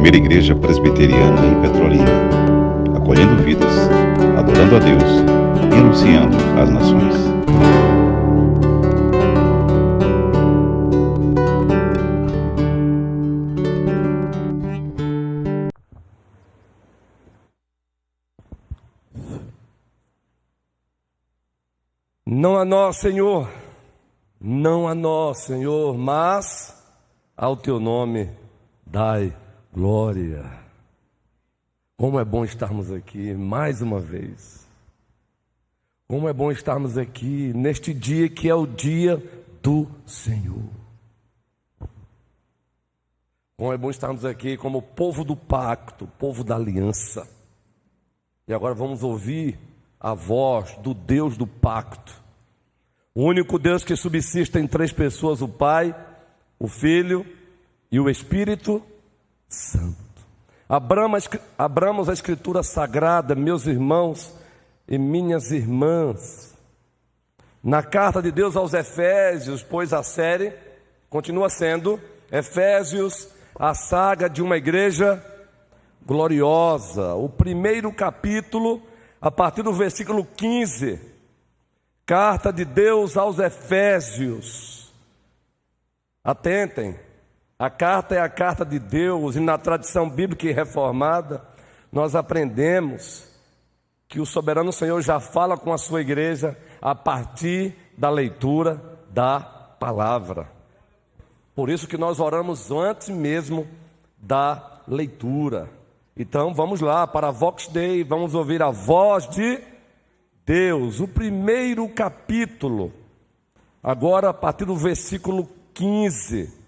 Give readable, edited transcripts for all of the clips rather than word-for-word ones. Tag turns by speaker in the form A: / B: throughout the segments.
A: primeira igreja presbiteriana em Petrolina, acolhendo vidas, adorando a Deus e anunciando às nações.
B: Não a nós, Senhor, não a nós, Senhor, mas ao Teu nome dai glória. Como é bom estarmos aqui mais uma vez. Como é bom estarmos aqui neste dia que é o dia do Senhor. Como é bom estarmos aqui como povo do pacto, povo da aliança. E agora vamos ouvir a voz do Deus do pacto. O único Deus que subsiste em três pessoas: o Pai, o Filho e o Espírito Santo. Abramos a Escritura Sagrada, meus irmãos e minhas irmãs, na carta de Deus aos Efésios, pois a série continua sendo Efésios, a saga de uma igreja gloriosa. O primeiro capítulo, a partir do versículo 15, carta de Deus aos Efésios. Atentem, a carta é a carta de Deus, e na tradição bíblica e reformada, nós aprendemos que o soberano Senhor já fala com a sua igreja a partir da leitura da palavra. Por isso que nós oramos antes mesmo da leitura. Então vamos lá para a Vox Dei, vamos ouvir a voz de Deus. O primeiro capítulo, agora a partir do versículo 15.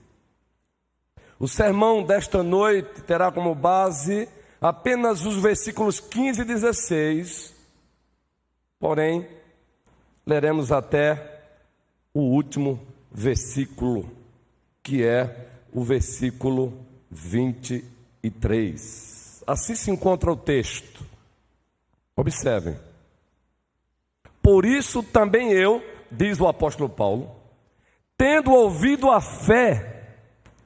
B: O sermão desta noite terá como base apenas os versículos 15 e 16, porém, leremos até o último versículo, que é o versículo 23. Assim se encontra o texto. Observem. Por isso também eu, diz o apóstolo Paulo, tendo ouvido a fé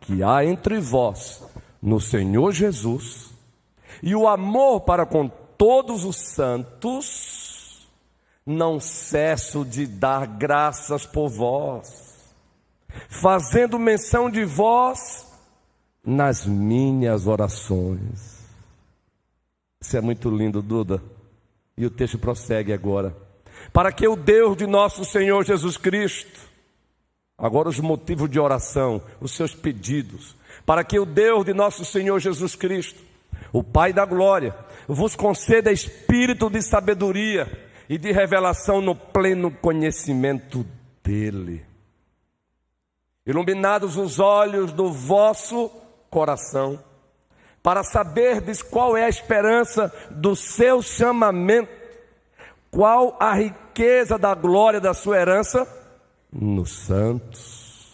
B: que há entre vós no Senhor Jesus e o amor para com todos os santos, não cesso de dar graças por vós, fazendo menção de vós nas minhas orações. Isso é muito lindo, Duda. E o texto prossegue agora. Para que o Deus de nosso Senhor Jesus Cristo, agora os motivos de oração, os seus pedidos, para que o Deus de nosso Senhor Jesus Cristo, o Pai da glória, vos conceda espírito de sabedoria e de revelação no pleno conhecimento dele. Iluminados os olhos do vosso coração, para saberdes qual é a esperança do seu chamamento, qual a riqueza da glória da sua herança nos santos,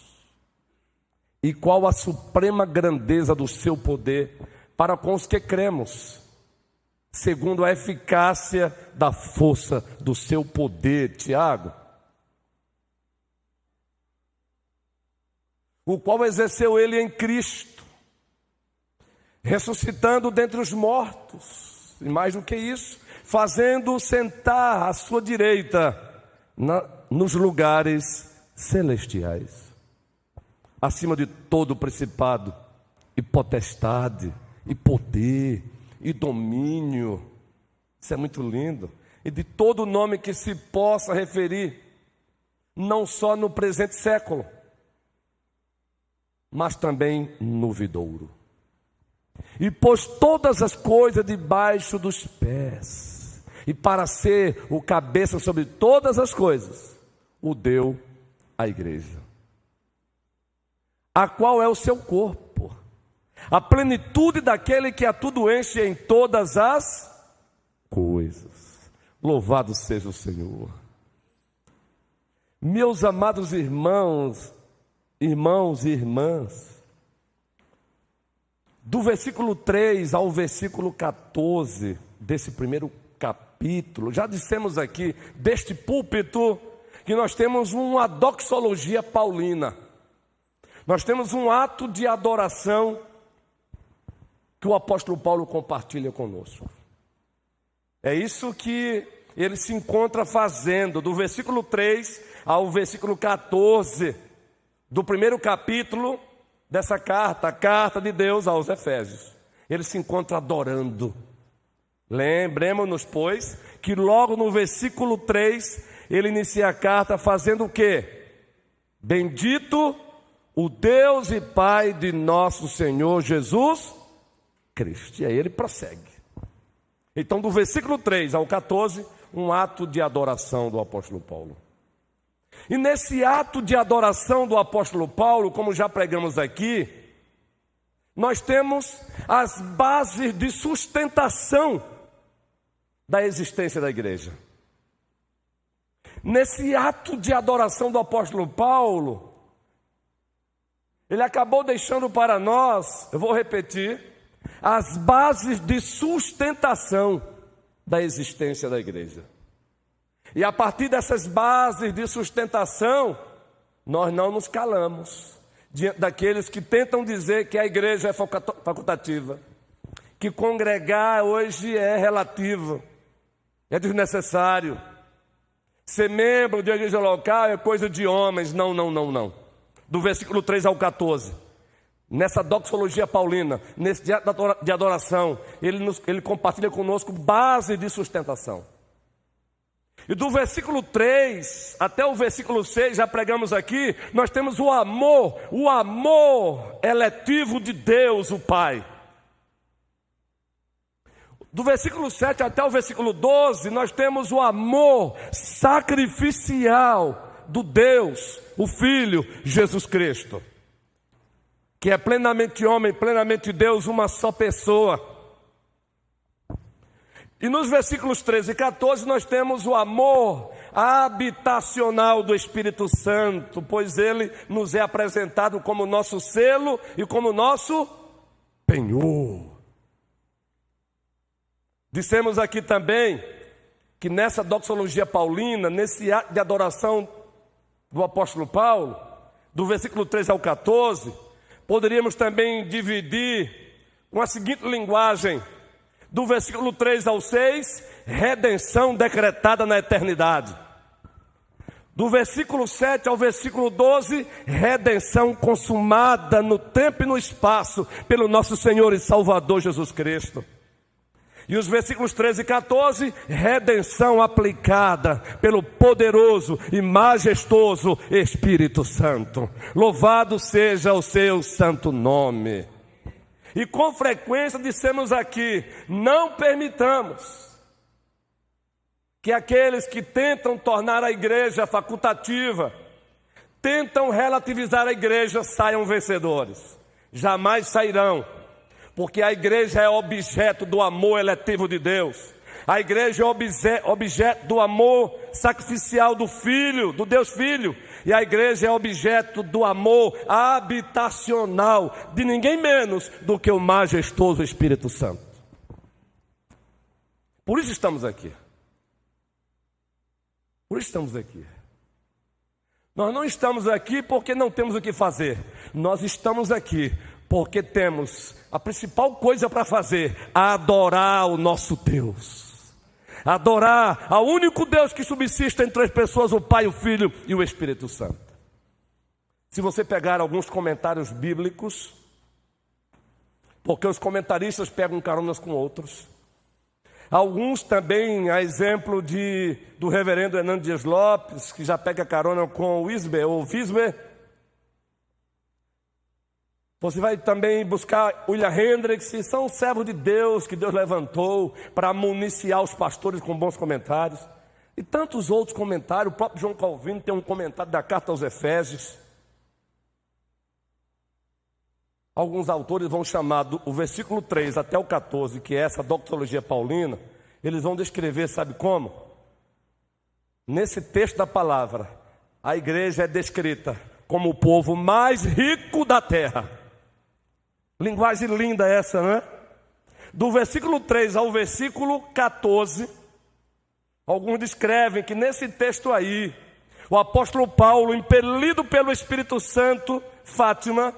B: e qual a suprema grandeza do seu poder para com os que cremos, segundo a eficácia da força do seu poder. Tiago, o qual exerceu ele em Cristo, ressuscitando dentre os mortos, e mais do que isso, fazendo-o sentar à sua direita nos lugares celestiais, acima de todo principado e potestade e poder e domínio. Isso é muito lindo. E de todo nome que se possa referir, não só no presente século, mas também no vindouro. E pôs todas as coisas debaixo dos pés, e para ser o cabeça sobre todas as coisas, o deu à igreja, a qual é o seu corpo, a plenitude daquele que a tudo enche em todas as coisas. Louvado seja o Senhor. Meus amados irmãos e irmãs, do versículo 3 ao versículo 14 desse primeiro capítulo, já dissemos aqui deste púlpito que nós temos uma doxologia paulina. Nós temos um ato de adoração que o apóstolo Paulo compartilha conosco. É isso que ele se encontra fazendo, do versículo 3 ao versículo 14, do primeiro capítulo dessa carta, a carta de Deus aos Efésios. Ele se encontra adorando. Lembremos-nos, pois, que logo no versículo 3, ele inicia a carta fazendo o quê? Bendito o Deus e Pai de nosso Senhor Jesus Cristo. E aí ele prossegue. Então, do versículo 3 ao 14, um ato de adoração do apóstolo Paulo. E nesse ato de adoração do apóstolo Paulo, como já pregamos aqui, nós temos as bases de sustentação da existência da igreja. Nesse ato de adoração do apóstolo Paulo, ele acabou deixando para nós, eu vou repetir, as bases de sustentação da existência da igreja. E a partir dessas bases de sustentação, nós não nos calamos diante daqueles que tentam dizer que a igreja é facultativa, que congregar hoje é relativo, é desnecessário. Ser membro de igreja local é coisa de homens. Não. Do versículo 3 ao 14, nessa doxologia paulina, nesse dia de adoração, ele compartilha conosco base de sustentação. E do versículo 3 até o versículo 6, já pregamos aqui, nós temos o amor eletivo de Deus, o Pai. Do versículo 7 até o versículo 12, nós temos o amor sacrificial do Deus, o Filho, Jesus Cristo, que é plenamente homem, plenamente Deus, uma só pessoa. E nos versículos 13 e 14 nós temos o amor habitacional do Espírito Santo, pois ele nos é apresentado como nosso selo e como nosso penhor. Dissemos aqui também que nessa doxologia paulina, nesse ato de adoração do apóstolo Paulo, do versículo 3 ao 14, poderíamos também dividir com a seguinte linguagem: do versículo 3 ao 6, redenção decretada na eternidade. Do versículo 7 ao versículo 12, redenção consumada no tempo e no espaço pelo nosso Senhor e Salvador Jesus Cristo. E os versículos 13 e 14, redenção aplicada pelo poderoso e majestoso Espírito Santo. Louvado seja o seu santo nome. E com frequência dissemos aqui, não permitamos que aqueles que tentam tornar a igreja facultativa, tentam relativizar a igreja, saiam vencedores. Jamais sairão. Porque a igreja é objeto do amor eletivo de Deus. A igreja é objeto do amor sacrificial do Filho, do Deus Filho. E a igreja é objeto do amor habitacional de ninguém menos do que o majestoso Espírito Santo. Por isso estamos aqui. Por isso estamos aqui. Nós não estamos aqui porque não temos o que fazer. Nós estamos aqui porque temos a principal coisa para fazer: adorar o nosso Deus. Adorar ao único Deus que subsiste entre as pessoas, o Pai, o Filho e o Espírito Santo. Se você pegar alguns comentários bíblicos, porque os comentaristas pegam caronas com outros, alguns também, a exemplo do reverendo Hernando Dias Lopes, que já pega carona com o Wisber ou Wisber. Você vai também buscar William Hendricks, que são servos de Deus, que Deus levantou para municiar os pastores com bons comentários. E tantos outros comentários. O próprio João Calvino tem um comentário da carta aos Efésios. Alguns autores vão chamar o versículo 3 até o 14, que é essa doxologia paulina, eles vão descrever, sabe como? Nesse texto da palavra, a igreja é descrita como o povo mais rico da terra. Linguagem linda essa, não é? Do versículo 3 ao versículo 14, alguns descrevem que nesse texto aí, o apóstolo Paulo, impelido pelo Espírito Santo, Fátima,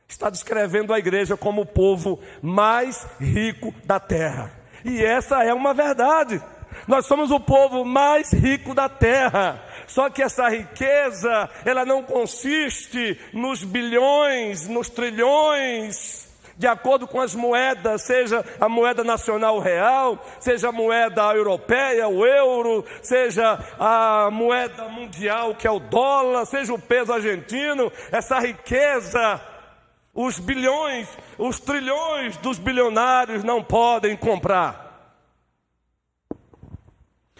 B: está descrevendo a igreja como o povo mais rico da terra. E essa é uma verdade. Nós somos o povo mais rico da terra. Só que essa riqueza, ela não consiste nos bilhões, nos trilhões, de acordo com as moedas, seja a moeda nacional real, seja a moeda europeia, o euro, seja a moeda mundial, que é o dólar, seja o peso argentino. Essa riqueza, os bilhões, os trilhões dos bilionários não podem comprar.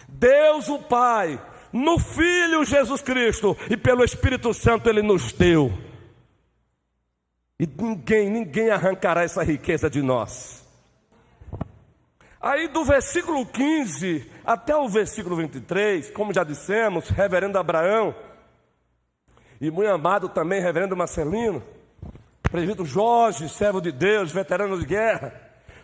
B: Deus o Pai, no Filho Jesus Cristo e pelo Espírito Santo Ele nos deu. E ninguém arrancará essa riqueza de nós. Aí do versículo 15 até o versículo 23, como já dissemos, reverendo Abraão, e muito amado também reverendo Marcelino, presbítero Jorge, servo de Deus, veterano de guerra.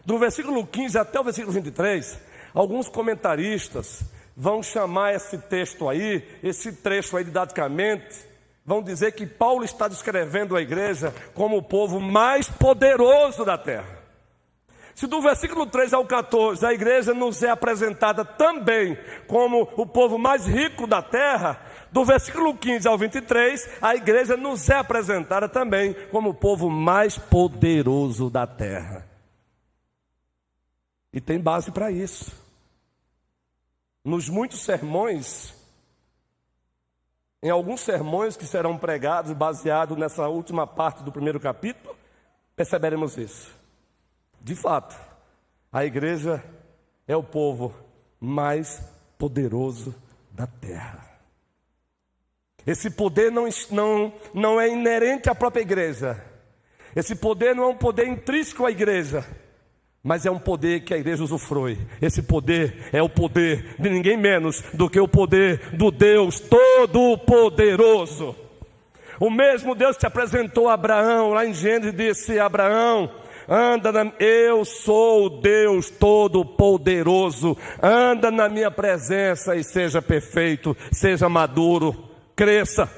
B: Do versículo 15 até o versículo 23, alguns comentaristas vão chamar esse texto aí, esse trecho aí didaticamente, vão dizer que Paulo está descrevendo a igreja como o povo mais poderoso da terra. Se do versículo 3 ao 14 a igreja nos é apresentada também como o povo mais rico da terra, do versículo 15 ao 23 a igreja nos é apresentada também como o povo mais poderoso da terra. E tem base para isso. Nos muitos sermões, em alguns sermões que serão pregados, baseados nessa última parte do primeiro capítulo, perceberemos isso. De fato, a igreja é o povo mais poderoso da terra. Esse poder não é inerente à própria igreja. Esse poder não é um poder intrínseco à igreja, mas é um poder que a igreja usufrui. Esse poder é o poder de ninguém menos do que o poder do Deus Todo-Poderoso. O mesmo Deus que se apresentou a Abraão, lá em Gênesis, disse: Abraão, eu sou o Deus Todo-Poderoso, anda na minha presença e seja perfeito, seja maduro, cresça.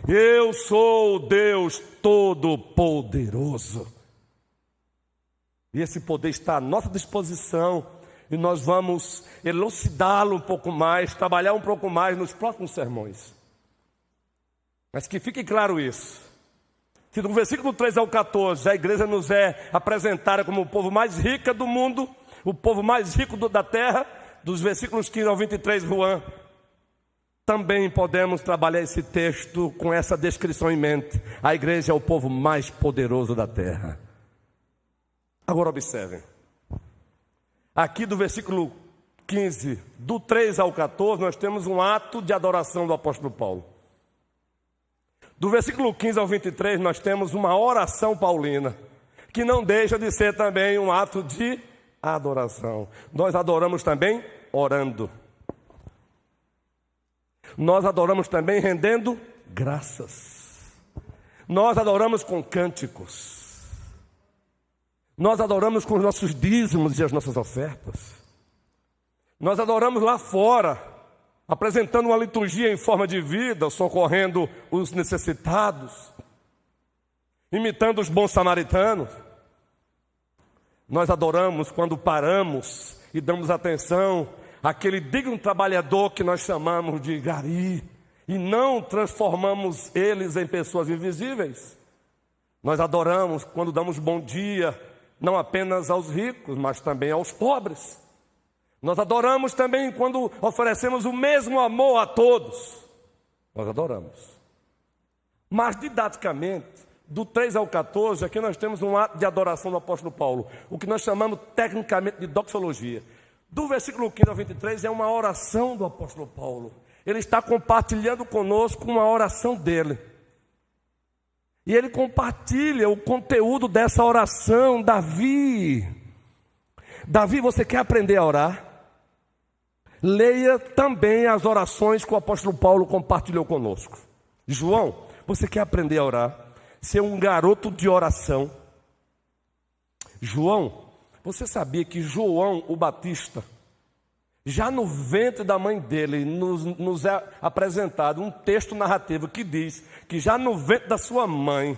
B: Eu sou o Deus Todo-Poderoso. E esse poder está à nossa disposição, e nós vamos elucidá-lo um pouco mais, trabalhar um pouco mais nos próximos sermões. Mas que fique claro isso. Se do versículo 3 ao 14 a igreja nos é apresentada como o povo mais rico do mundo, o povo mais rico da terra, dos versículos 15 ao 23, Juan, também podemos trabalhar esse texto com essa descrição em mente. A igreja é o povo mais poderoso da terra. Agora observem, aqui do versículo 15, do 3 ao 14, nós temos um ato de adoração do apóstolo Paulo. Do versículo 15 ao 23, nós temos uma oração paulina, que não deixa de ser também um ato de adoração. Nós adoramos também orando. Nós adoramos também rendendo graças. Nós adoramos com cânticos. Nós adoramos com os nossos dízimos e as nossas ofertas. Nós adoramos lá fora, apresentando uma liturgia em forma de vida, socorrendo os necessitados, imitando os bons samaritanos. Nós adoramos quando paramos e damos atenção àquele digno trabalhador que nós chamamos de gari, e não transformamos eles em pessoas invisíveis. Nós adoramos quando damos bom dia, não apenas aos ricos, mas também aos pobres. Nós adoramos também quando oferecemos o mesmo amor a todos. Nós adoramos. Mas didaticamente, do 3 ao 14, aqui nós temos um ato de adoração do apóstolo Paulo, o que nós chamamos tecnicamente de doxologia. Do versículo 15 ao 23 é uma oração do apóstolo Paulo. Ele está compartilhando conosco uma oração dele. E ele compartilha o conteúdo dessa oração. Davi, você quer aprender a orar? Leia também as orações que o apóstolo Paulo compartilhou conosco. João, você quer aprender a orar? Ser um garoto de oração. João, você sabia que João o Batista, já no ventre da mãe dele, nos é apresentado um texto narrativo que diz que já no ventre da sua mãe,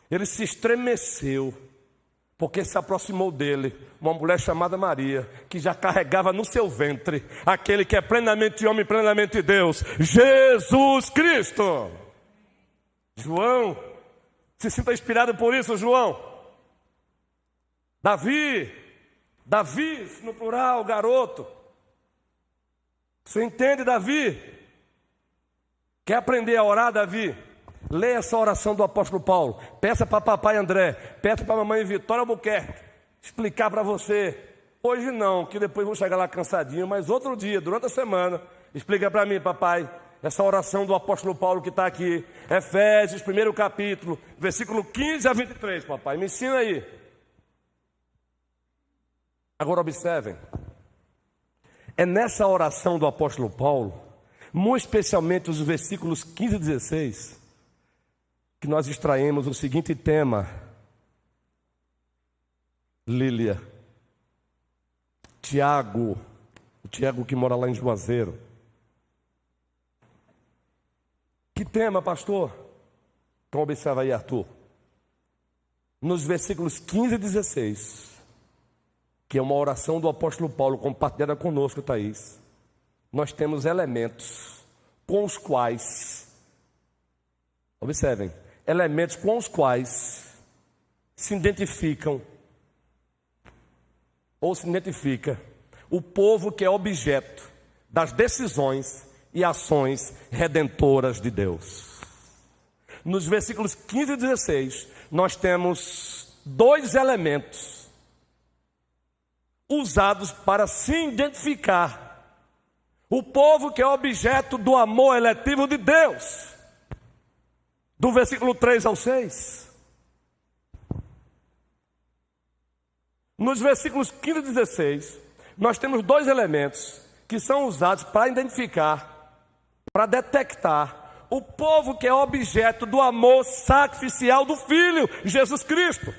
B: Ele se estremeceu, porque se aproximou dele uma mulher chamada Maria, que já carregava no seu ventre aquele que é plenamente homem e plenamente Deus, Jesus Cristo. João, se sinta inspirado por isso, João. Davi no plural, garoto. Você entende, Davi? Quer aprender a orar, Davi? Leia essa oração do apóstolo Paulo. Peça para papai André, peça para a mamãe Vitória Albuquerque explicar para você. Hoje não, que depois vou chegar lá cansadinho, mas outro dia, durante a semana, explica para mim, papai, essa oração do apóstolo Paulo que está aqui. Efésios, 1º capítulo, versículo 15 a 23, papai. Me ensina aí. Agora observem. É nessa oração do apóstolo Paulo, muito especialmente os versículos 15 e 16, que nós extraímos o seguinte tema. Lília, Tiago, o Tiago que mora lá em Juazeiro. Que tema, pastor? Então observa aí, Arthur. Nos versículos 15 e 16, que é uma oração do apóstolo Paulo compartilhada conosco, Thaís, nós temos elementos com os quais, observem, elementos com os quais se identifica o povo que é objeto das decisões e ações redentoras de Deus. Nos versículos 15 e 16, nós temos dois elementos usados para se identificar o povo que é objeto do amor eletivo de Deus. Do versículo 3 ao 6. Nos versículos 15 e 16, nós temos dois elementos que são usados para identificar, para detectar o povo que é objeto do amor sacrificial do Filho, Jesus Cristo.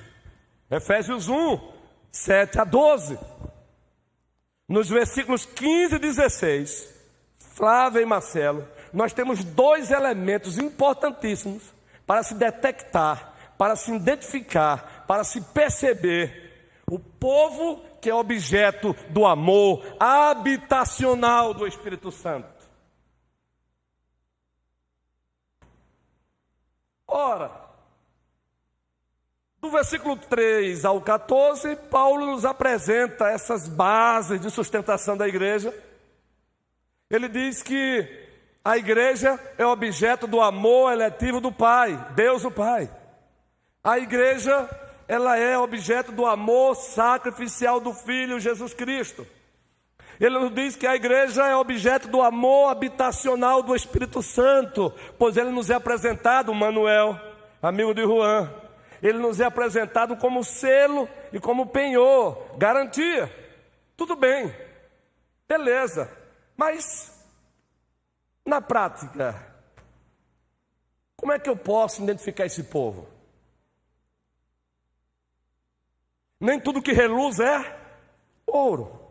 B: Efésios 1, 7 a 12. Nos versículos 15 e 16, Flávia e Marcelo, nós temos dois elementos importantíssimos para se detectar, para se identificar, para se perceber o povo que é objeto do amor habitacional do Espírito Santo. Ora, do versículo 3 ao 14, Paulo nos apresenta essas bases de sustentação da igreja. Ele diz que a igreja é objeto do amor eletivo do Pai, Deus o Pai. A igreja, ela é objeto do amor sacrificial do Filho, Jesus Cristo. Ele nos diz que a igreja é objeto do amor habitacional do Espírito Santo, pois ele nos é apresentado, Manuel, amigo de Juan, ele nos é apresentado como selo e como penhor, garantia. Tudo bem, beleza, mas na prática, como é que eu posso identificar esse povo? Nem tudo que reluz é ouro.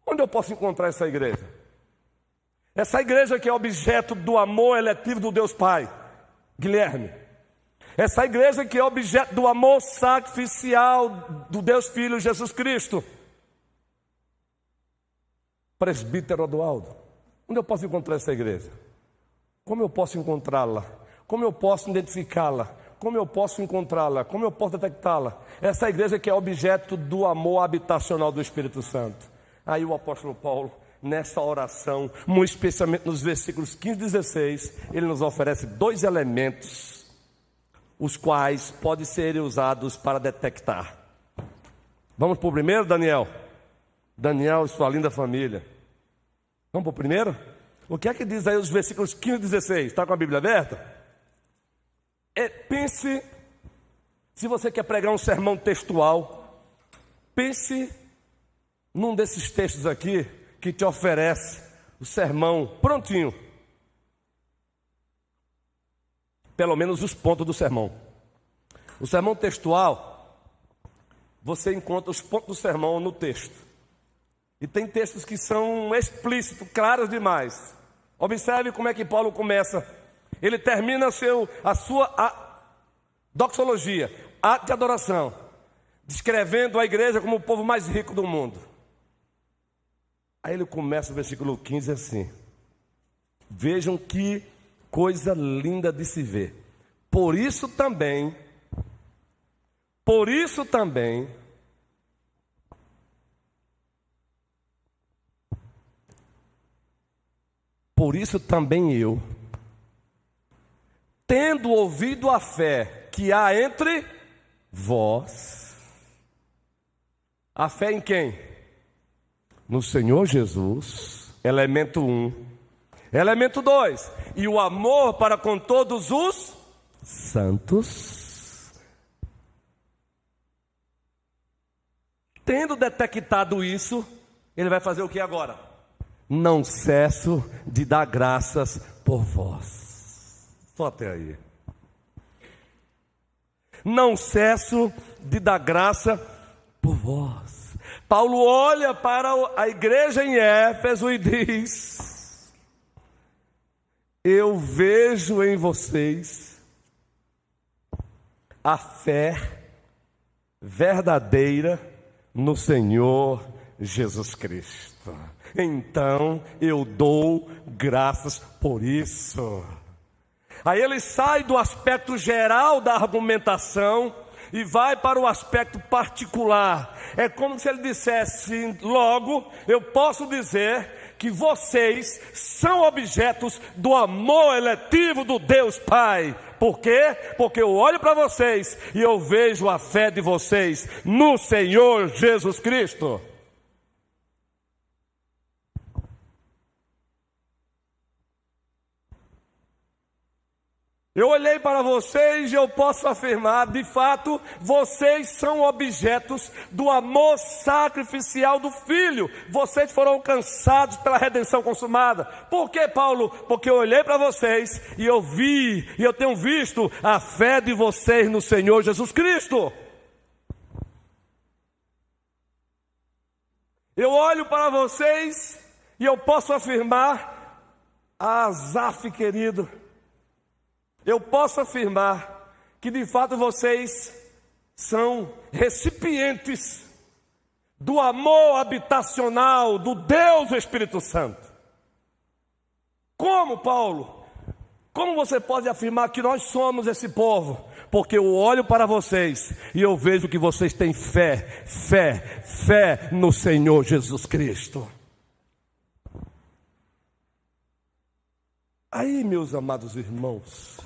B: Onde eu posso encontrar essa igreja? Essa igreja que é objeto do amor eletivo do Deus Pai, Guilherme. Essa igreja que é objeto do amor sacrificial do Deus Filho, Jesus Cristo. Presbítero Adualdo. Onde eu posso encontrar essa igreja? Como eu posso encontrá-la? Como eu posso identificá-la? Como eu posso encontrá-la? Como eu posso detectá-la? Essa igreja que é objeto do amor habitacional do Espírito Santo. Aí o apóstolo Paulo, nessa oração, muito especialmente nos versículos 15 e 16, ele nos oferece dois elementos, os quais podem ser usados para detectar. Vamos para o primeiro, Daniel? Daniel e sua linda família. Vamos para o primeiro? O que é que diz aí os versículos 15 e 16? Está com a Bíblia aberta? Pense, se você quer pregar um sermão textual, pense num desses textos aqui que te oferece o sermão prontinho. Pelo menos os pontos do sermão. O sermão textual, você encontra os pontos do sermão no texto. E tem textos que são explícitos, claros demais. Observe como é que Paulo começa. Ele termina Doxologia, ato de adoração, descrevendo a igreja como o povo mais rico do mundo. Aí ele começa o versículo 15 assim: vejam que coisa linda de se ver. Por isso também eu, tendo ouvido a fé que há entre vós. A fé em quem? No Senhor Jesus, elemento 1. Elemento 2, e o amor para com todos os santos. Tendo detectado isso, ele vai fazer o que agora? Não cesso de dar graças por vós. Só até aí. Não cesso de dar graça por vós. Paulo olha para a igreja em Éfeso e diz: eu vejo em vocês a fé verdadeira no Senhor Jesus Cristo. Então eu dou graças por isso. Aí ele sai do aspecto geral da argumentação e vai para o aspecto particular. É como se ele dissesse: logo eu posso dizer que vocês são objetos do amor eletivo do Deus Pai. Por quê? Porque eu olho para vocês e eu vejo a fé de vocês no Senhor Jesus Cristo. Eu olhei para vocês e eu posso afirmar, de fato, vocês são objetos do amor sacrificial do Filho. Vocês foram alcançados pela redenção consumada. Por que, Paulo? Porque eu olhei para vocês e eu vi, e eu tenho visto a fé de vocês no Senhor Jesus Cristo. Eu olho para vocês e eu posso afirmar, Asaf querido, eu posso afirmar que de fato vocês são recipientes do amor habitacional do Deus Espírito Santo. Como, Paulo? Como você pode afirmar que nós somos esse povo? Porque eu olho para vocês e eu vejo que vocês têm fé no Senhor Jesus Cristo. Aí, meus amados irmãos,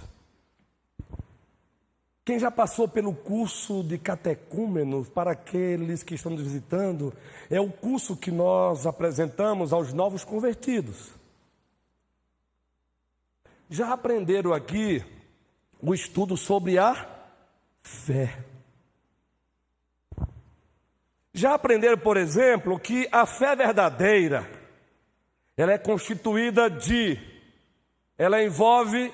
B: quem já passou pelo curso de catecúmenos, para aqueles que estão nos visitando, é o curso que nós apresentamos aos novos convertidos. Já aprenderam aqui o estudo sobre a fé. Já aprenderam, por exemplo, que a fé verdadeira, ela é constituída ela envolve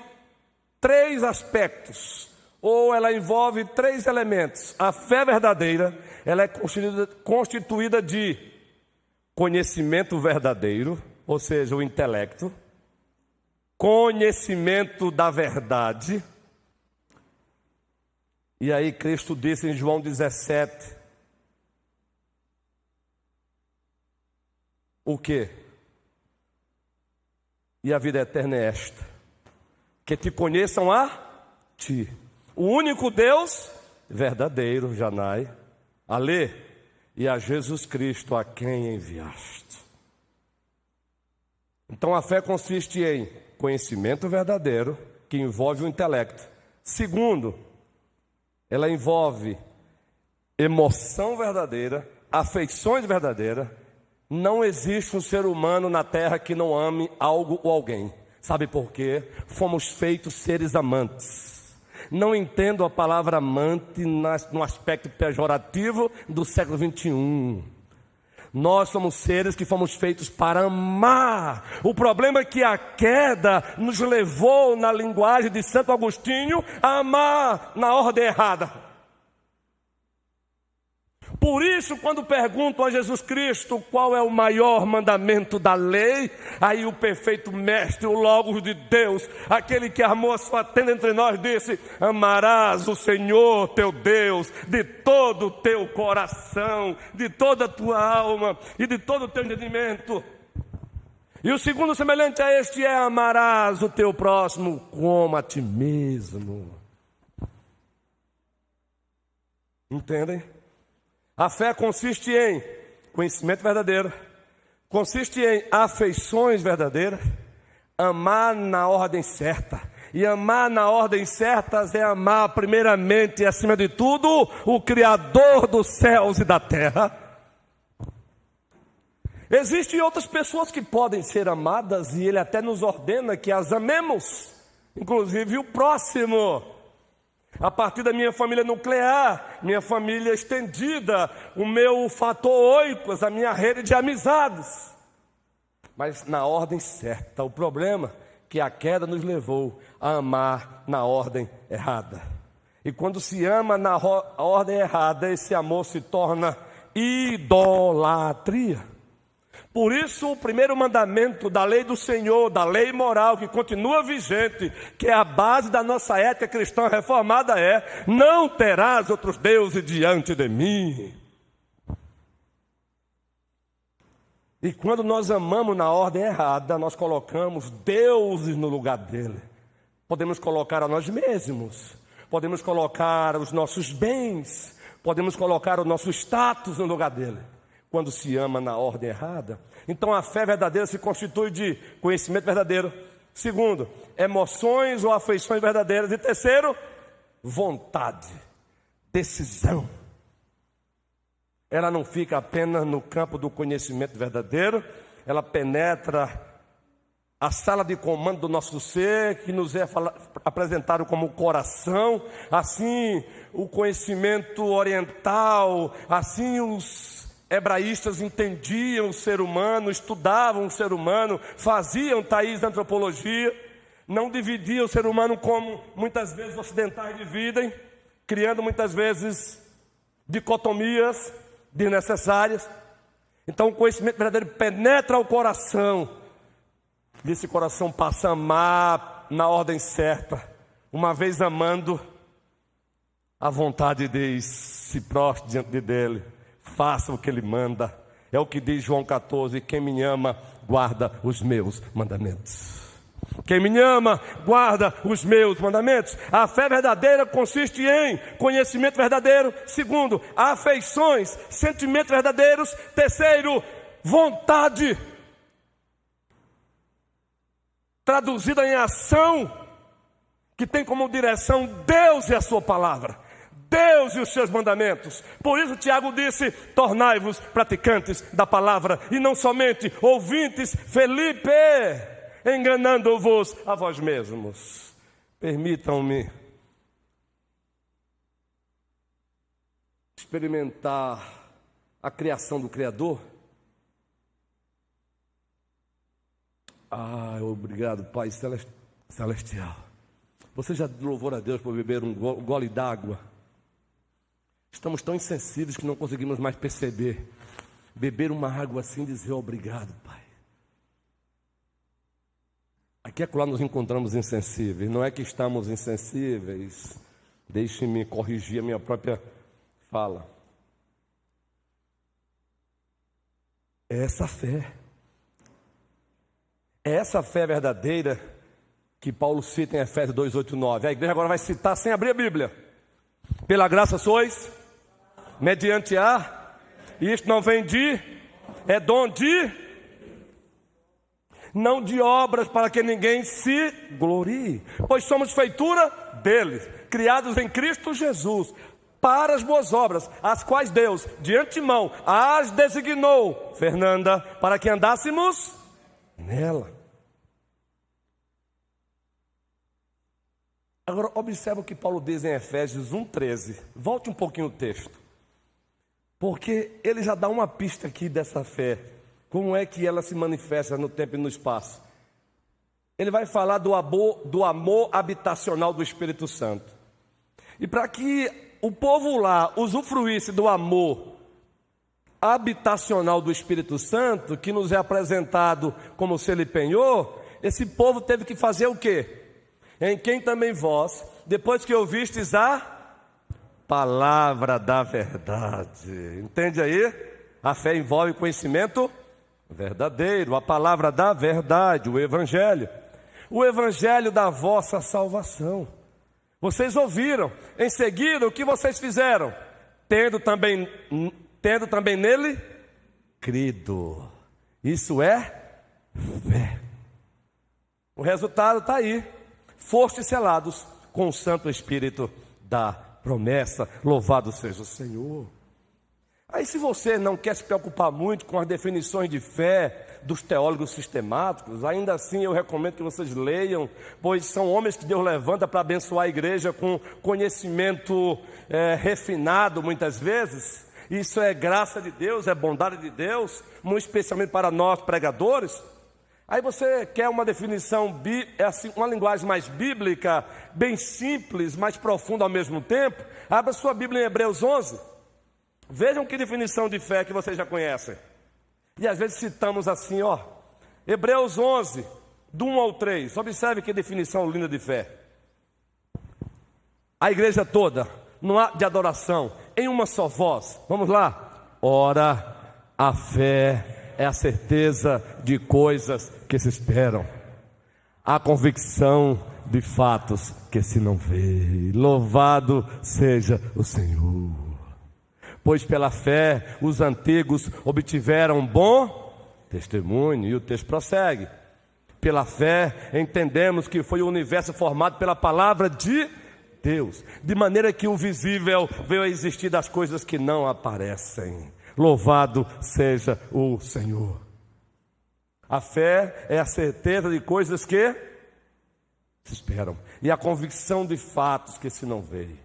B: 3 aspectos, ou ela envolve 3 elementos. A fé verdadeira, ela é constituída de conhecimento verdadeiro, ou seja, o intelecto, conhecimento da verdade. E aí Cristo disse em João 17, o quê? E a vida eterna é esta, que te conheçam a ti, o único Deus verdadeiro, Janai, Alê, e a Jesus Cristo a quem enviaste. Então a fé consiste em conhecimento verdadeiro, que envolve o intelecto. Segundo, ela envolve emoção verdadeira, afeições verdadeiras. Não existe um ser humano na terra que não ame algo ou alguém. Sabe por quê? Fomos feitos seres amantes. Não entendo a palavra amante no aspecto pejorativo do século 21. Nós somos seres que fomos feitos para amar. O problema é que a queda nos levou, na linguagem de Santo Agostinho, a amar na ordem errada. Por isso, quando perguntam a Jesus Cristo qual é o maior mandamento da lei, aí o perfeito mestre, o Logos de Deus, aquele que armou a sua tenda entre nós, disse: amarás o Senhor teu Deus de todo o teu coração, de toda a tua alma e de todo o teu entendimento. E o segundo semelhante a este é: amarás o teu próximo como a ti mesmo. Entendem? A fé consiste em conhecimento verdadeiro, consiste em afeições verdadeiras, amar na ordem certa. E amar na ordem certa é amar primeiramente e acima de tudo o Criador dos céus e da terra. Existem outras pessoas que podem ser amadas e Ele até nos ordena que as amemos, inclusive o próximo. A partir da minha família nuclear, minha família estendida, o meu fator oikos, a minha rede de amizades. Mas na ordem certa. O problema é que a queda nos levou a amar na ordem errada. E quando se ama na ordem errada, esse amor se torna idolatria. Por isso, o primeiro mandamento da lei do Senhor, da lei moral, que continua vigente, que é a base da nossa ética cristã reformada, é: não terás outros deuses diante de mim. E quando nós amamos na ordem errada, nós colocamos deuses no lugar dele. Podemos colocar a nós mesmos, podemos colocar os nossos bens, podemos colocar o nosso status no lugar dele. Quando se ama na ordem errada. Então a fé verdadeira se constitui de conhecimento verdadeiro. Segundo, emoções ou afeições verdadeiras. E terceiro, vontade, decisão. Ela não fica apenas no campo do conhecimento verdadeiro, ela penetra a sala de comando do nosso ser, que nos é apresentado como coração. Assim, o conhecimento oriental, assim os hebraístas entendiam o ser humano, estudavam o ser humano, faziam antropologia, não dividiam o ser humano como muitas vezes ocidentais dividem, criando muitas vezes dicotomias desnecessárias. Então o conhecimento verdadeiro penetra o coração, e esse coração passa a amar na ordem certa. Uma vez amando, a vontade de se prostre diante dele, faça o que ele manda. É o que diz João 14: quem me ama, guarda os meus mandamentos. Quem me ama, guarda os meus mandamentos. A fé verdadeira consiste em conhecimento verdadeiro. Segundo, afeições, sentimentos verdadeiros. Terceiro, vontade, traduzida em ação, que tem como direção Deus e a sua palavra, Deus e os seus mandamentos. Por isso Tiago disse: tornai-vos praticantes da palavra, e não somente ouvintes, Felipe, enganando-vos a vós mesmos. Permitam-me experimentar a criação do Criador. Obrigado, Pai Celestial. Você já louvou a Deus por beber um gole d'água? Estamos tão insensíveis que não conseguimos mais perceber. Beber uma água assim e dizer: obrigado, Pai. Aqui é lá nos encontramos insensíveis. Não é que estamos insensíveis. Deixe-me corrigir a minha própria fala. É essa fé. É essa fé verdadeira que Paulo cita em Efésios 2, 8 e 9. A igreja agora vai citar sem abrir a Bíblia. Pela graça sois, mediante a, e isto não vem de, é dom de, não de obras, para que ninguém se glorie, pois somos feitura dele, criados em Cristo Jesus, para as boas obras, as quais Deus de antemão as designou, Fernanda, para que andássemos nela. Agora observa o que Paulo diz em Efésios 1,13. Volte um pouquinho o texto, porque ele já dá uma pista aqui dessa fé. Como é que ela se manifesta no tempo e no espaço? Ele vai falar do amor habitacional do Espírito Santo. E para que o povo lá usufruísse do amor habitacional do Espírito Santo, que nos é apresentado como se ele penhor, esse povo teve que fazer o quê? Em quem também vós, depois que ouvistes a palavra da verdade. Entende aí? A fé envolve conhecimento verdadeiro, a palavra da verdade, o Evangelho. O Evangelho da vossa salvação. Vocês ouviram, em seguida o que vocês fizeram? Tendo também nele crido. Isso é fé. O resultado está aí. Fostes selados com o Santo Espírito da promessa. Louvado seja o Senhor. Aí, se você não quer se preocupar muito com as definições de fé dos teólogos sistemáticos, ainda assim eu recomendo que vocês leiam, pois são homens que Deus levanta para abençoar a igreja com conhecimento refinado muitas vezes. Isso é graça de Deus, é bondade de Deus, muito especialmente para nós pregadores. Aí você quer uma definição, uma linguagem mais bíblica, bem simples, mais profunda ao mesmo tempo? Abra sua Bíblia em Hebreus 11. Vejam que definição de fé que vocês já conhecem. E às vezes citamos assim, Hebreus 11, do 1 ao 3. Observe que definição linda de fé. A igreja toda, no ato de adoração, em uma só voz. Vamos lá. Ora, a fé é a certeza de coisas que se esperam, a convicção de fatos que se não vê. Louvado seja o Senhor. Pois pela fé os antigos obtiveram bom testemunho. E o texto prossegue. Pela fé entendemos que foi o universo formado pela palavra de Deus, de maneira que o visível veio a existir das coisas que não aparecem. Louvado seja o Senhor. A fé é a certeza de coisas que se esperam e a convicção de fatos que se não veem.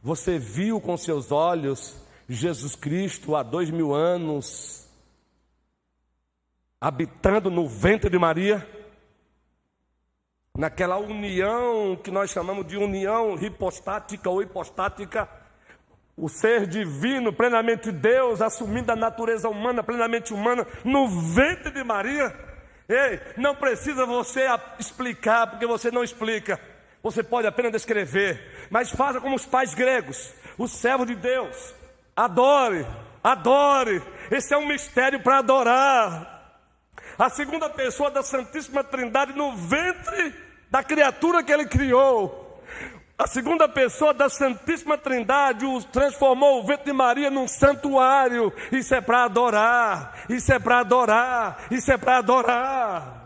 B: Você viu com seus olhos Jesus Cristo há 2000 anos habitando no ventre de Maria? Naquela união que nós chamamos de união hipostática ou hipostática, o ser divino, plenamente Deus, assumindo a natureza humana, plenamente humana, no ventre de Maria. Ei, não precisa você explicar, porque você não explica. Você pode apenas descrever, mas faça como os pais gregos, o servo de Deus. Adore, adore. Esse é um mistério para adorar. A segunda pessoa da Santíssima Trindade no ventre da criatura que ele criou. A segunda pessoa da Santíssima Trindade transformou o ventre de Maria num santuário. Isso é para adorar, isso é para adorar, isso é para adorar.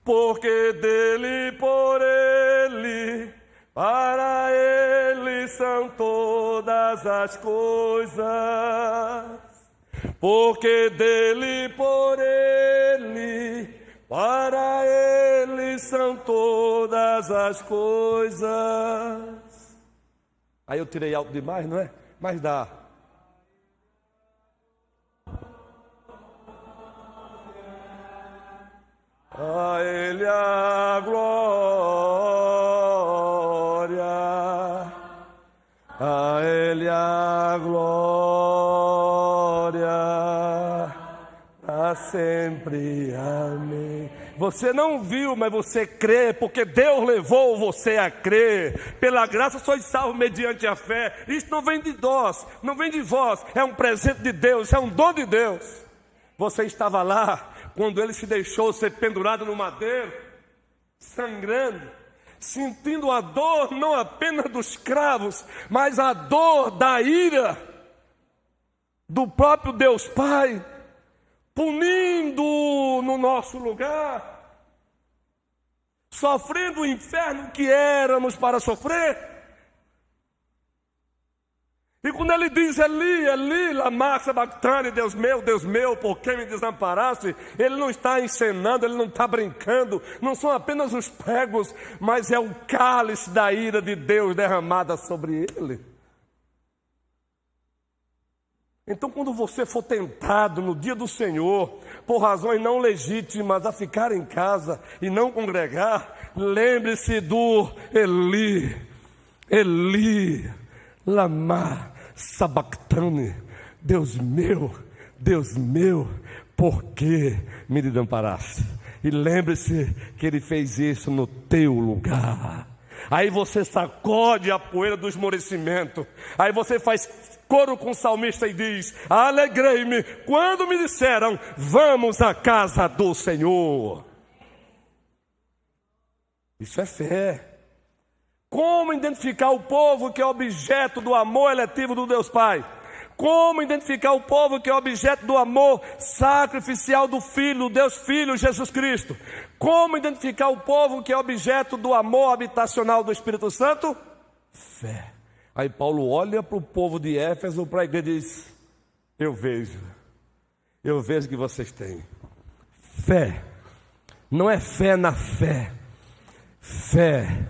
B: Porque dele, por ele, para ele são todas as coisas. Porque dele, por ele, para ele são todas as coisas. Aí eu tirei alto demais, não é? Mas dá. A ele a glória, a ele a glória, a sempre, amém. Você não viu, mas você crê, porque Deus levou você a crer. Pela graça sois salvos mediante a fé. Isso não vem de nós, não vem de vós, é um presente de Deus, é um dom de Deus. Você estava lá quando ele se deixou ser pendurado no madeiro, sangrando, sentindo a dor não apenas dos cravos, mas a dor da ira do próprio Deus Pai, punindo no nosso lugar, sofrendo o inferno que éramos para sofrer. E quando ele diz Eli, Eli, lama sabachthani, Deus meu, por que me desamparaste? Ele não está encenando, ele não está brincando, não são apenas os pregos, mas é o cálice da ira de Deus derramada sobre ele. Então, quando você for tentado no dia do Senhor, por razões não legítimas, a ficar em casa e não congregar, lembre-se do Eli. Eli, lama sabactane, Deus meu, por que me desamparaste? E lembre-se que Ele fez isso no teu lugar. Aí você sacode a poeira do esmorecimento. Aí você faz coro com o salmista e diz: alegrei-me quando me disseram, vamos à casa do Senhor. Isso é fé. Como identificar o povo que é objeto do amor eletivo do Deus Pai? Como identificar o povo que é objeto do amor sacrificial do Filho, do Deus Filho, Jesus Cristo? Como identificar o povo que é objeto do amor habitacional do Espírito Santo? Fé. Aí Paulo olha para o povo de Éfeso, para a igreja e diz: eu vejo que vocês têm fé. Não é fé na fé, fé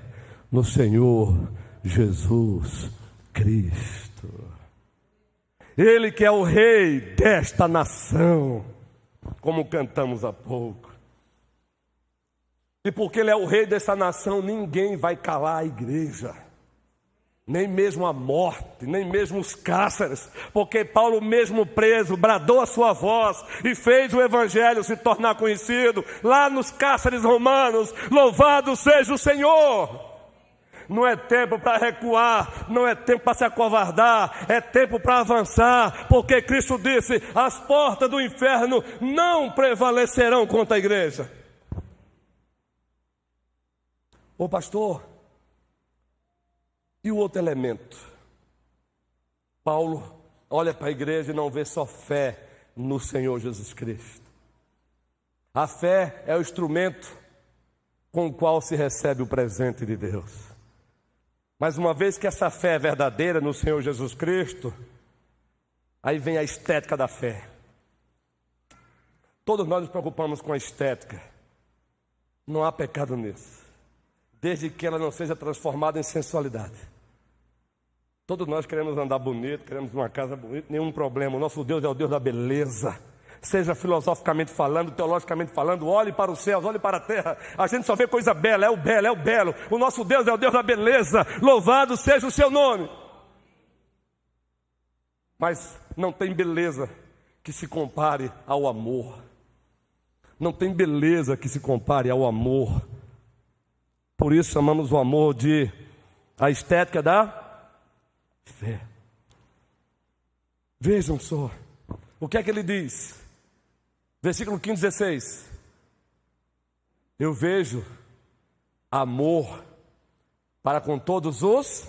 B: no Senhor Jesus Cristo. Ele que é o rei desta nação, como cantamos há pouco. E porque Ele é o rei dessa nação, ninguém vai calar a igreja, nem mesmo a morte, nem mesmo os cáceres, porque Paulo mesmo preso, bradou a sua voz e fez o evangelho se tornar conhecido, lá nos cáceres romanos. Louvado seja o Senhor! Não é tempo para recuar, não é tempo para se acovardar, é tempo para avançar, porque Cristo disse: as portas do inferno não prevalecerão contra a igreja. Ô pastor, e o outro elemento? Paulo olha para a igreja e não vê só fé no Senhor Jesus Cristo. A fé é o instrumento com o qual se recebe o presente de Deus. Mas uma vez que essa fé é verdadeira no Senhor Jesus Cristo, aí vem a estética da fé. Todos nós nos preocupamos com a estética. Não há pecado nisso, desde que ela não seja transformada em sensualidade. Todos nós queremos andar bonito, queremos uma casa bonita, nenhum problema. O nosso Deus é o Deus da beleza. Seja filosoficamente falando, teologicamente falando, olhe para os céus, olhe para a terra. A gente só vê coisa bela, é o belo, é o belo. O nosso Deus é o Deus da beleza. Louvado seja o seu nome. Mas não tem beleza que se compare ao amor. Não tem beleza que se compare ao amor. Por isso chamamos o amor de a estética da fé. Vejam só, o que é que ele diz? Versículo 15, 16. Eu vejo amor para com todos os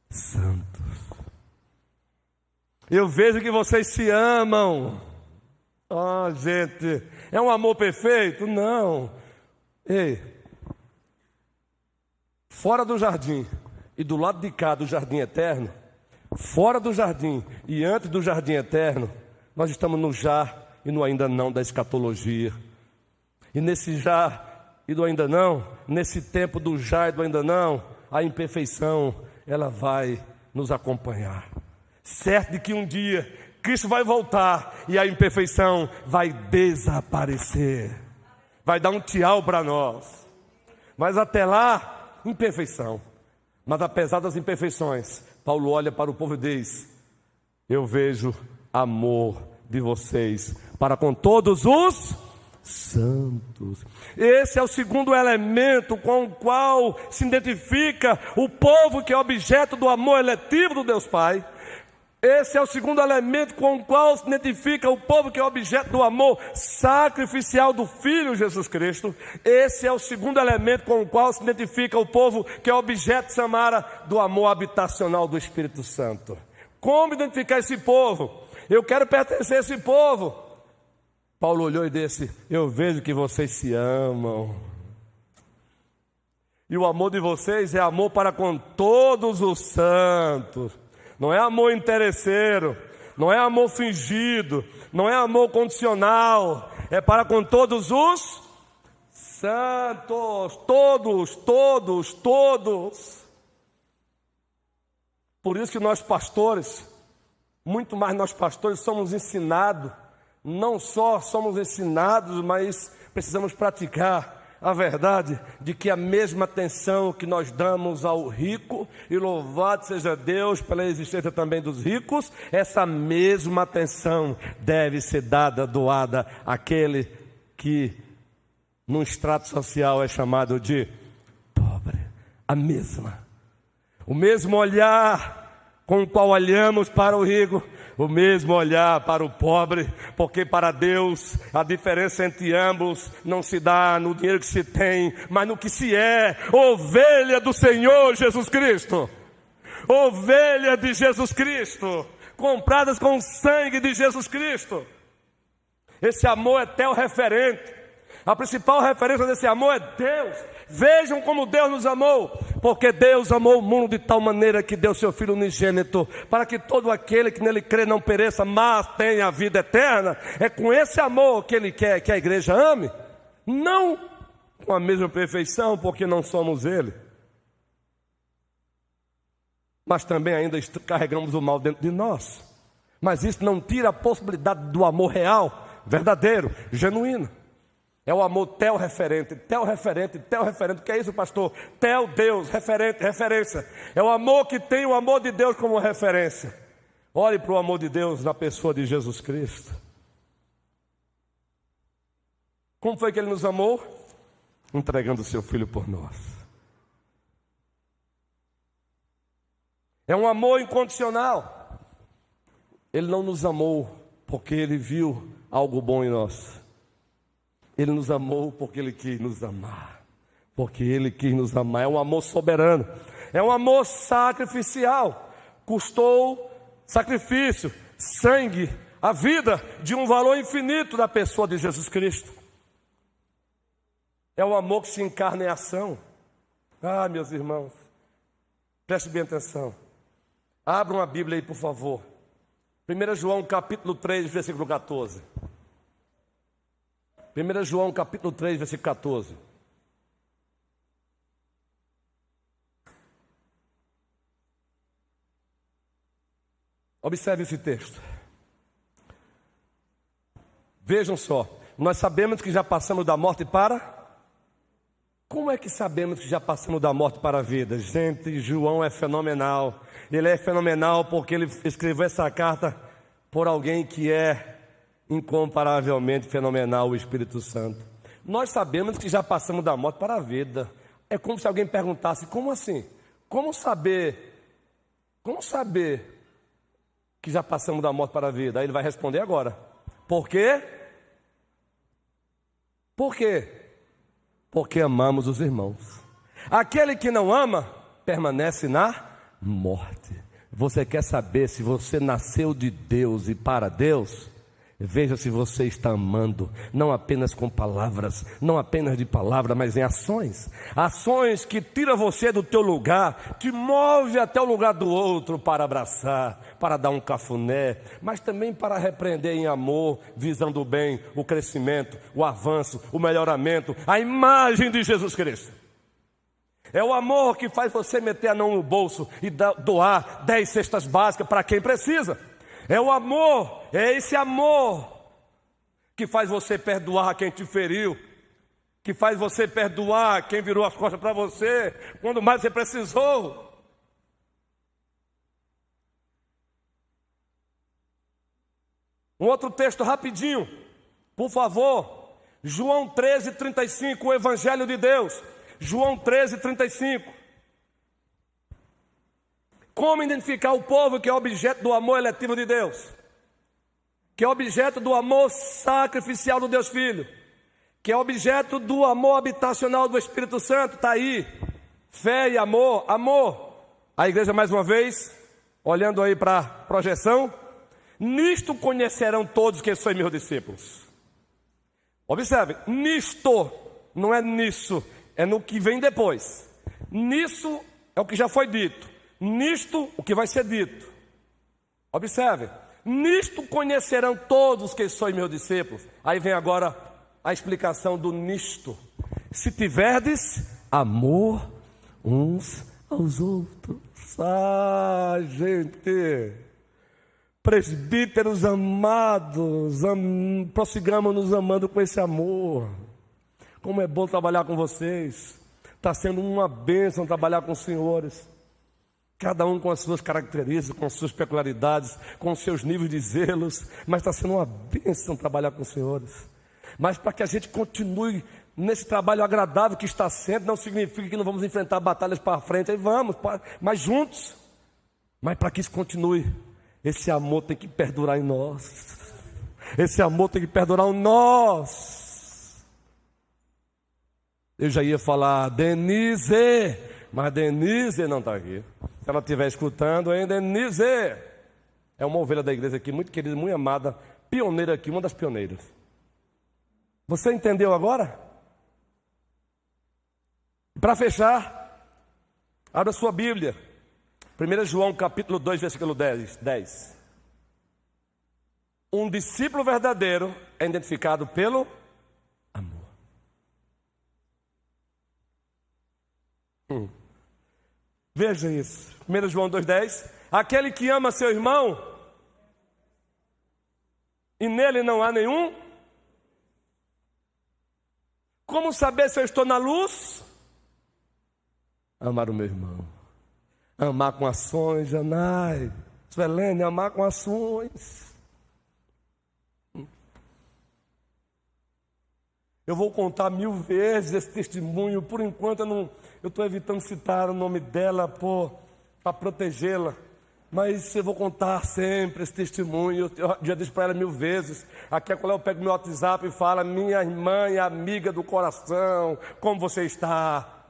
B: santos. Eu vejo que vocês se amam. Gente, é um amor perfeito? Não. Ei, fora do jardim e do lado de cá do jardim eterno, fora do jardim e antes do jardim eterno, nós estamos no já e no ainda não da escatologia. E nesse já e do ainda não, nesse tempo do já e do ainda não, a imperfeição, ela vai nos acompanhar. Certo de que um dia Cristo vai voltar e a imperfeição vai desaparecer. Vai dar um tchau para nós. Mas até lá, imperfeição. Mas apesar das imperfeições, Paulo olha para o povo e diz: eu vejo amor de vocês para com todos os santos. Esse é o segundo elemento com o qual se identifica o povo que é objeto do amor eletivo do Deus Pai. Esse é o segundo elemento com o qual se identifica o povo que é objeto do amor sacrificial do Filho Jesus Cristo. Esse é o segundo elemento com o qual se identifica o povo que é objeto, Samara, do amor habitacional do Espírito Santo. Como identificar esse povo? Eu quero pertencer a esse povo. Paulo olhou e disse: eu vejo que vocês se amam. E o amor de vocês é amor para com todos os santos. Não é amor interesseiro, não é amor fingido, não é amor condicional. É para com todos os santos. Todos, todos, todos. Por isso que nós pastores, muito mais nós pastores, somos ensinados. Não só somos ensinados, mas precisamos praticar a verdade de que a mesma atenção que nós damos ao rico, e louvado seja Deus pela existência também dos ricos, essa mesma atenção deve ser dada, doada àquele que num extrato social é chamado de pobre. O mesmo olhar com o qual olhamos para o rico, o mesmo olhar para o pobre, porque para Deus a diferença entre ambos não se dá no dinheiro que se tem, mas no que se é, ovelha do Senhor Jesus Cristo, ovelha de Jesus Cristo, compradas com o sangue de Jesus Cristo. Esse amor é teu-referente. A principal referência desse amor é Deus. Vejam como Deus nos amou, porque Deus amou o mundo de tal maneira que deu seu Filho unigênito, para que todo aquele que nele crê não pereça, mas tenha a vida eterna. É com esse amor que Ele quer que a igreja ame, não com a mesma perfeição, porque não somos Ele, mas também ainda carregamos o mal dentro de nós. Mas isso não tira a possibilidade do amor real, verdadeiro, genuíno. É o amor teu-referente. O que é isso, pastor? Teu Deus, referente, referência. É o amor que tem o amor de Deus como referência. Olhe para o amor de Deus na pessoa de Jesus Cristo. Como foi que Ele nos amou? Entregando o seu Filho por nós. É um amor incondicional. Ele não nos amou porque Ele viu algo bom em nós. Ele nos amou porque Ele quis nos amar. Porque Ele quis nos amar. É um amor soberano. É um amor sacrificial. Custou sacrifício, sangue, a vida de um valor infinito da pessoa de Jesus Cristo. É o amor que se encarna em ação. Ah, meus irmãos, preste bem atenção. Abram a Bíblia aí, por favor. 1 João capítulo 3, versículo 14. 1 João capítulo 3, versículo 14. Observe esse texto. Vejam só. Nós sabemos que já passamos da morte para... Como é que sabemos que já passamos da morte para a vida? Gente, João é fenomenal. Ele é fenomenal porque ele escreveu essa carta por alguém que é incomparavelmente fenomenal, o Espírito Santo. Nós sabemos que já passamos da morte para a vida. É como se alguém perguntasse, como assim? Como saber que já passamos da morte para a vida? Aí ele vai responder agora. Por quê? Por quê? Porque amamos os irmãos. Aquele que não ama, permanece na morte. Você quer saber se você nasceu de Deus e para Deus? Veja se você está amando, não apenas com palavras, não apenas de palavra, mas em ações. Ações que tiram você do teu lugar, te move até o lugar do outro para abraçar, para dar um cafuné, mas também para repreender em amor, visando o bem, o crescimento, o avanço, o melhoramento, a imagem de Jesus Cristo. É o amor que faz você meter a mão no bolso e doar 10 cestas básicas para quem precisa. É o amor, é esse amor que faz você perdoar quem te feriu, que faz você perdoar quem virou as costas para você, quando mais você precisou. Um outro texto rapidinho, por favor. João 13:35, o Evangelho de Deus. João 13:35. Como identificar o povo que é objeto do amor eletivo de Deus? Que é objeto do amor sacrificial do Deus Filho? Que é objeto do amor habitacional do Espírito Santo? Está aí. Fé e amor. Amor. A igreja mais uma vez, olhando aí para a projeção. Nisto conhecerão todos que sois meus discípulos. Observe, nisto, não é nisso, é no que vem depois. Nisso é o que já foi dito. Nisto, o que vai ser dito. Observe. Nisto conhecerão todos que sois meus discípulos. Aí vem agora a explicação do nisto. Se tiverdes amor uns aos outros. Ah, gente. Presbíteros amados, prossigamos nos amando com esse amor. Como é bom trabalhar com vocês. Está sendo uma bênção trabalhar com os senhores. Cada um com as suas características, com as suas peculiaridades, com os seus níveis de zelos, mas está sendo uma bênção trabalhar com os senhores. Mas para que a gente continue nesse trabalho agradável que está sendo, não significa que não vamos enfrentar batalhas para frente, aí vamos, mas juntos. Mas para que isso continue, esse amor tem que perdurar em nós. Esse amor tem que perdurar em nós. Eu já ia falar Denise, mas Denise não está aqui. Se ela estiver escutando, hein, Denise? É uma ovelha da igreja aqui, muito querida, muito amada, pioneira aqui, uma das pioneiras. Você entendeu agora? Para fechar, abra sua Bíblia. 1 João capítulo 2, versículo 10. Um discípulo verdadeiro é identificado pelo amor. Veja isso. 1 João 2,10. Aquele que ama seu irmão e nele não há nenhum. Como saber se eu estou na luz? Amar o meu irmão. Amar com ações, Janai. Suelene, amar com ações. Eu vou contar 1000 vezes esse testemunho. Por enquanto eu estou evitando citar o nome dela para protegê-la. Mas eu vou contar sempre esse testemunho. Eu já disse para ela 1000 vezes. Aqui é quando eu pego meu WhatsApp e falo: minha irmã e amiga do coração, como você está?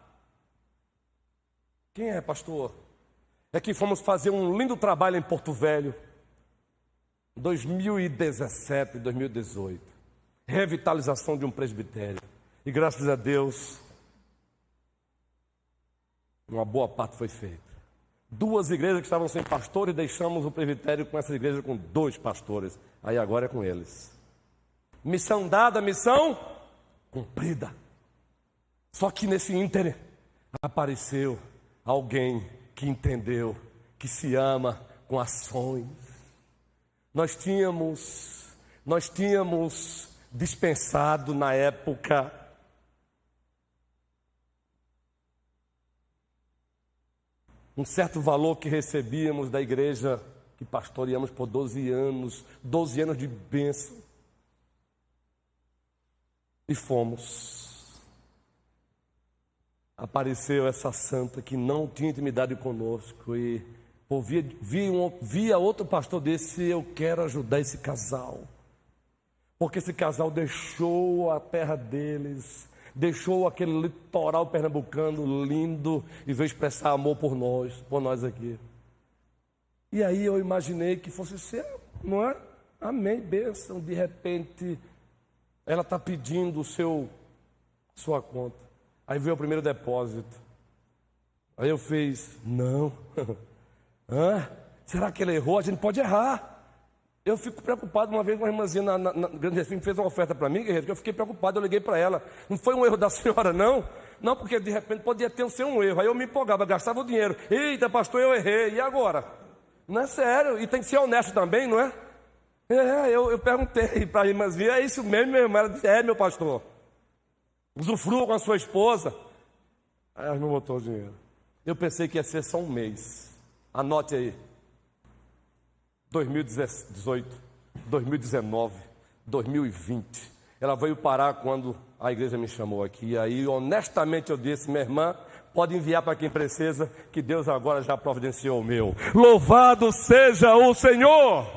B: Quem é, pastor? É que fomos fazer um lindo trabalho em Porto Velho, 2017, 2018. Revitalização de um presbitério. E graças a Deus, uma boa parte foi feita. 2 igrejas que estavam sem pastor e deixamos o presbitério com essa igreja com 2 pastores. Aí agora é com eles. Missão dada, missão cumprida. Só que nesse ínterim apareceu alguém que entendeu, que se ama com ações. Nós tínhamos dispensado na época um certo valor que recebíamos da igreja que pastoreamos por 12 anos de bênção. E fomos. Apareceu essa santa que não tinha intimidade conosco e via outro pastor desse: eu quero ajudar esse casal. Porque esse casal deixou a terra deles, deixou aquele litoral pernambucano lindo e veio expressar amor por nós aqui. E aí eu imaginei que fosse ser, não é? Amém, bênção. De repente, ela está pedindo sua conta. Aí veio o primeiro depósito. Aí eu fiz: não. Será que ele errou? A gente pode errar. Eu fico preocupado. Uma vez uma irmãzinha na Grande Recife fez uma oferta para mim, guerreiro, que eu fiquei preocupado. Eu liguei para ela: não foi um erro da senhora, não? Não, porque de repente podia ser um erro. Aí eu me empolgava, gastava o dinheiro. Eita, pastor, eu errei. E agora? Não é sério. E tem que ser honesto também, não é? Eu perguntei para a irmãzinha: é isso mesmo, meu irmão? Ela disse: é, meu pastor. Usufrua com a sua esposa. Aí ela não botou o dinheiro. Eu pensei que ia ser só um mês. Anote aí: 2018, 2019, 2020. Ela veio parar quando a igreja me chamou aqui. Aí honestamente eu disse: minha irmã, pode enviar para quem precisa, que Deus agora já providenciou o meu. Louvado seja o Senhor.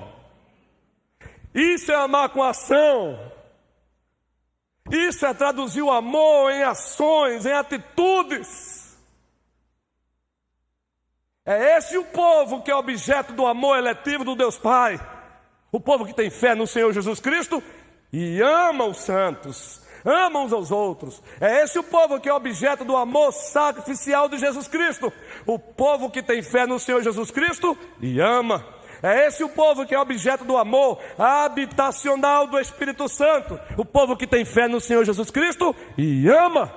B: Isso é amar com ação. Isso é traduzir o amor em ações, em atitudes. É esse o povo que é objeto do amor eletivo do Deus Pai. O povo que tem fé no Senhor Jesus Cristo e ama os santos, ama uns aos outros. É esse o povo que é objeto do amor sacrificial de Jesus Cristo. O povo que tem fé no Senhor Jesus Cristo e ama. É esse o povo que é objeto do amor habitacional do Espírito Santo. O povo que tem fé no Senhor Jesus Cristo e ama.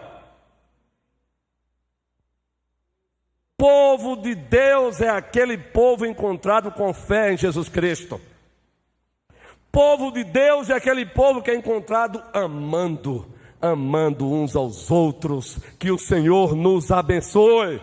B: Povo de Deus é aquele povo encontrado com fé em Jesus Cristo. Povo de Deus é aquele povo que é encontrado amando uns aos outros. Que o Senhor nos abençoe.